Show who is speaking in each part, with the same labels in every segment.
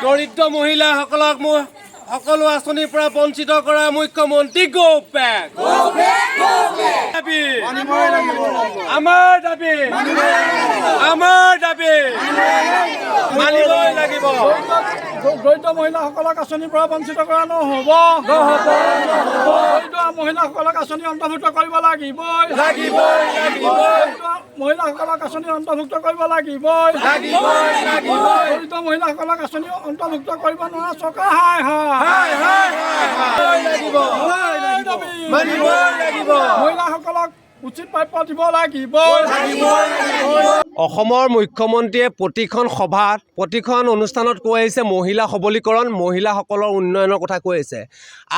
Speaker 1: দৰিদ্ৰ মহিলাসকলক সকলো আঁচনিৰ পৰা বঞ্চিত কৰা মুখ্যমন্ত্ৰী গো বেক। আমাৰ দাবী মানিবই লাগিব।
Speaker 2: দৰিদ্ৰ মহিলাসকলক আঁচনিৰ পৰা বঞ্চিত কৰা নহ'ব। দৰিদ্ৰ মহিলাসকলক আঁচনি অন্তৰ্ভুক্ত কৰিব লাগিবই। মহিলাসকলক আঁচনি অন্তৰ্ভুক্ত কৰিব লাগিবই। দৰিদ্ৰ মহিলাসকলক আঁচনি অন্তৰ্ভুক্ত কৰিব নোৱাৰা চৰকাৰ হাই মহিলাসকলক উচিত প্ৰাপ্য দিব লাগিব।
Speaker 1: অসমৰ মুখ্যমন্ত্ৰীয়ে প্ৰতিখন সভাত প্ৰতিখন অনুষ্ঠানত কৈ আহিছে মহিলা সবলীকৰণ, মহিলাসকলৰ উন্নয়নৰ কথা কৈ আহিছে।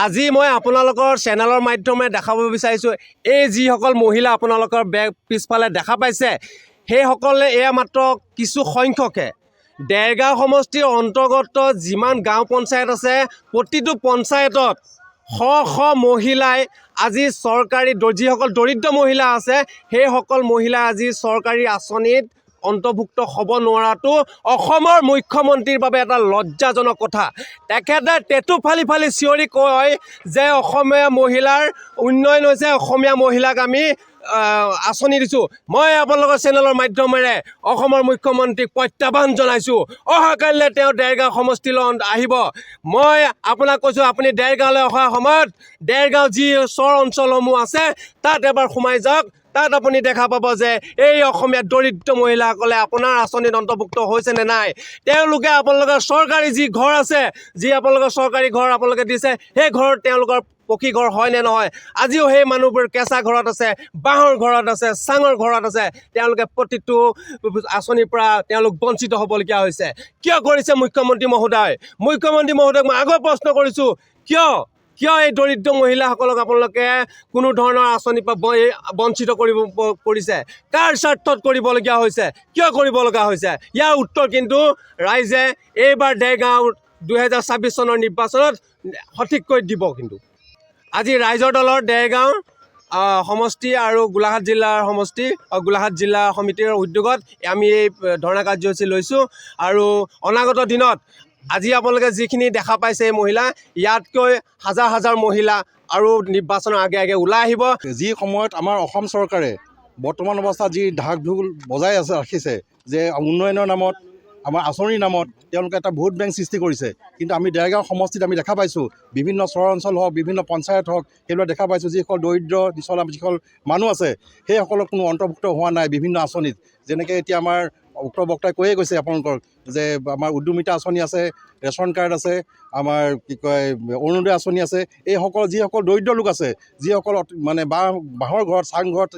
Speaker 1: আজি মই আপোনালোকৰ চেনেলৰ মাধ্যমেৰে দেখাব বিচাৰিছোঁ, এই যিসকল মহিলা আপোনালোকৰ পিছফালে দেখা পাইছে, সেইসকলে এয়া মাত্ৰ কিছু সংখ্যকে দেৰগাঁও সমষ্টিৰ অন্তৰ্গত যিমান গাঁও পঞ্চায়ত আছে, প্ৰতিটো পঞ্চায়তত শ মহিলাই আজি চৰকাৰী যিসকল দৰিদ্ৰ মহিলা আছে, সেইসকল মহিলাই আজি চৰকাৰী আঁচনিত অন্তৰ্ভুক্ত হ'ব নোৱাৰাটো অসমৰ মুখ্যমন্ত্ৰীৰ বাবে এটা লজ্জাজনক কথা। তেখেতে টেটু ফালি চিঞৰি কয় যে অসমীয়া মহিলাৰ উন্নয়ন হৈছে, অসমীয়া মহিলাক আমি আঁচনি দিছোঁ। মই আপোনালোকৰ চেনেলৰ মাধ্যমেৰে অসমৰ মুখ্যমন্ত্ৰীক প্ৰত্যাহ্বান জনাইছোঁ, অহাকালিলৈ তেওঁ দেৰগাঁও সমষ্টিলৈ আহিব। মই আপোনাক কৈছোঁ, আপুনি দেৰগাঁৱলৈ অহাৰ সময়ত দেৰগাঁও যি চৰ অঞ্চলসমূহ আছে তাত এবাৰ সোমাই যাওক। তাত আপুনি দেখা পাব যে এই অসমীয়া দৰিদ্ৰ মহিলাসকলে আপোনাৰ আঁচনিত অন্তৰ্ভুক্ত হৈছে নে নাই। তেওঁলোকে আপোনালোকৰ চৰকাৰী যি ঘৰ আছে, যি আপোনালোকৰ চৰকাৰী ঘৰ আপোনালোকে দিছে, সেই ঘৰত তেওঁলোকৰ পকী ঘৰ হয় নে নহয়। আজিও সেই মানুহবোৰ কেঁচা ঘৰত আছে, বাঁহৰ ঘৰত আছে, চাঙৰ ঘৰত আছে। তেওঁলোকে প্ৰতিটো আঁচনিৰ পৰা তেওঁলোক বঞ্চিত হ'বলগীয়া হৈছে। কিয় কৰিছে মুখ্যমন্ত্ৰী মহোদয়? মুখ্যমন্ত্ৰী মহোদয়ক মই আগৰ প্ৰশ্ন কৰিছোঁ, কিয় এই দৰিদ্ৰ মহিলাসকলক আপোনালোকে কোনো ধৰণৰ আঁচনিৰ পৰা বঞ্চিত কৰিছে? কাৰ স্বাৰ্থত কৰিবলগীয়া হৈছে? কিয় কৰিব লগা হৈছে? ইয়াৰ উত্তৰ কিন্তু ৰাইজে এইবাৰ দেৰগাঁও 2026 চনৰ নিৰ্বাচনত সঠিককৈ দিব। কিন্তু আজি ৰাইজৰ দলৰ দেৰগাঁও সমষ্টি আৰু গোলাঘাট জিলাৰ সমষ্টি গোলাঘাট জিলা সমিতিৰ উদ্যোগত আমি এই ধৰ্ণা কাৰ্যসূচী লৈছোঁ। আৰু অনাগত দিনত আজি আপোনালোকে যিখিনি দেখা পাইছে এই মহিলা, ইয়াতকৈ হাজাৰ মহিলা আৰু নিৰ্বাচনৰ আগে ওলাই আহিব।
Speaker 3: যি সময়ত আমাৰ অসম চৰকাৰে বৰ্তমান অৱস্থাত যি ঢাক ঢোল বজাই ৰাখিছে যে উন্নয়নৰ নামত, আমাৰ আঁচনিৰ নামত তেওঁলোকে এটা ভোট বেংক সৃষ্টি কৰিছে, কিন্তু আমি দেৰগাঁও সমষ্টিত আমি দেখা পাইছোঁ বিভিন্ন চৰ অঞ্চল হওক, বিভিন্ন পঞ্চায়ত হওক, সেইবিলাক দেখা পাইছোঁ যিসকল দৰিদ্ৰ যিসকল মানুহ আছে সেইসকলক কোনো অন্তৰ্ভুক্ত হোৱা নাই বিভিন্ন আঁচনিত। যেনেকৈ এতিয়া আমাৰ উক্ত বক্তাই কৈয়ে গৈছে আপোনালোকৰ যে আমাৰ উদ্যমিতা আঁচনি আছে, ৰেচন কাৰ্ড আছে, আমাৰ কি কয় অৰুণোদয় আঁচনি আছে। এইসকল যিসকল দৰিদ্ৰ লোক আছে, যিসকল মানে বাঁহৰ ঘৰত, চাংঘৰত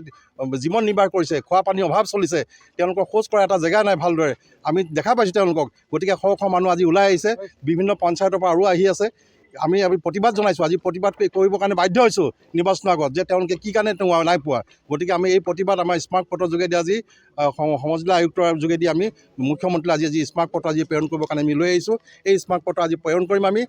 Speaker 3: জীৱন নিৰ্বাহ কৰিছে, খোৱা পানীৰ অভাৱ চলিছে, তেওঁলোকৰ শৌচ কৰা এটা জেগা নাই ভালদৰে, আমি দেখা পাইছোঁ তেওঁলোকক। গতিকে শ মানুহ আজি ওলাই আহিছে, বিভিন্ন পঞ্চায়তৰ পৰা আৰু আহি আছে। আমি প্ৰতিবাদ জনাইছোঁ, আজি প্ৰতিবাদ কৰিবৰ কাৰণে বাধ্য হৈছোঁ নিৰ্বাচনৰ আগত, যে তেওঁলোকে কি কাৰণে নাই পোৱা। গতিকে আমি এই প্ৰতিবাদ আমাৰ স্মাৰক পত্ৰৰ যোগেদি আজি সমজিলা আয়ুক্তৰ যোগেদি আমি মুখ্যমন্ত্ৰীলৈ আজি স্মাৰক পত্ৰ আজি প্ৰেৰণ কৰিবৰ কাৰণে আমি লৈ আহিছোঁ। এই স্মাৰক পত্ৰ আজি প্ৰেৰণ কৰিম আমি।